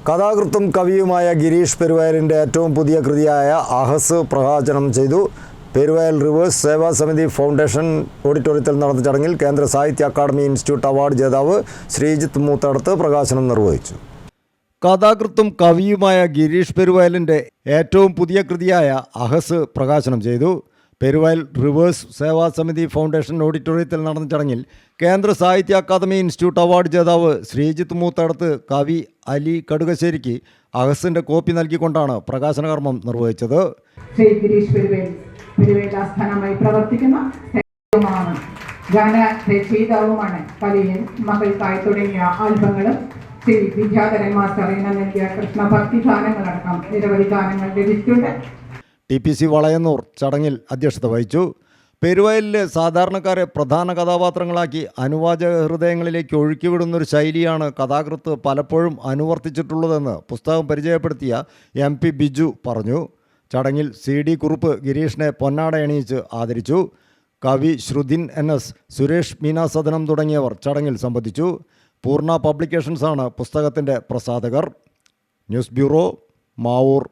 കഥാകൃത്തും കവിയുമായ ഗിരീഷ് പെരുവയലിൻ്റെ ഏറ്റവും പുതിയ കൃതിയായ അഹസ് പ്രകാശനം ചെയ്തു. പെരുവയൽ റിവേഴ്സ് സേവാ സമിതി ഫൗണ്ടേഷൻ ഓഡിറ്റോറിയത്തിൽ നടന്ന ചടങ്ങിൽ കേന്ദ്ര സാഹിത്യ അക്കാദമി ഇൻസ്റ്റിറ്റ്യൂട്ട് അവാർഡ് ജേതാവ് ശ്രീജിത്ത് മൂത്തടത്ത് പ്രകാശനം നിർവഹിച്ചു. കഥാകൃത്തും കവിയുമായ ഗിരീഷ് പെരുവയലിൻ്റെ ഏറ്റവും പുതിയ കൃതിയായ അഹസ് പ്രകാശനം ചെയ്തു. പെരുവയൽ റിവേഴ്സ് സേവാ സമിതി ഫൗണ്ടേഷൻ ഓഡിറ്റോറിയത്തിൽ നടന്ന ചടങ്ങിൽ കേന്ദ്ര സാഹിത്യ അക്കാദമി ഇൻസ്റ്റിറ്റ്യൂട്ട് അവാർഡ് ജേതാവ് ശ്രീജിത്ത് മൂത്തടത്ത് കവി അലി കടുകശ്ശേരിക്ക് അഹസിൻ്റെ കോപ്പി നൽകിക്കൊണ്ടാണ് പ്രകാശന കർമ്മം നിർവഹിച്ചത്. ശ്രീ ഗിരീഷ് പെരുവയൽ ആസ്ഥാനമായി പ്രവർത്തിക്കുന്ന ഗാനരചയിതാവുമാണ്. കലയും മകൾക്കായി തുടങ്ങിയ ആൽബങ്ങളും ശ്രീ വിദ്യാധരൻ മാസ്റ്റർ നൽകിയ കൃഷ്ണഭക്തി ഗാനങ്ങളടക്കം നിരവധി ഗാനങ്ങൾ ലഭിച്ചിട്ടുണ്ട്. TPC വളയന്നൂർ ചടങ്ങിൽ അധ്യക്ഷത വഹിച്ചു. പെരുവയലിലെ സാധാരണക്കാരെ പ്രധാന കഥാപാത്രങ്ങളാക്കി അനുവാചക ഹൃദയങ്ങളിലേക്ക് ഒഴുക്കിവിടുന്നൊരു ശൈലിയാണ് കഥാകൃത്ത് പലപ്പോഴും അനുവർത്തിച്ചിട്ടുള്ളതെന്ന് പുസ്തകം പരിചയപ്പെടുത്തിയ MP ബിജു പറഞ്ഞു. ചടങ്ങിൽ CD കുറുപ്പ് ഗിരീഷിനെ പൊന്നാട അണിയിച്ച് ആദരിച്ചു. കവി ശ്രുതിൻ NS, സുരേഷ് മീനാസദനം തുടങ്ങിയവർ ചടങ്ങിൽ സംബന്ധിച്ചു. പൂർണ്ണ പബ്ലിക്കേഷൻസാണ് പുസ്തകത്തിൻ്റെ പ്രസാധകർ. News bureau, Mavoor.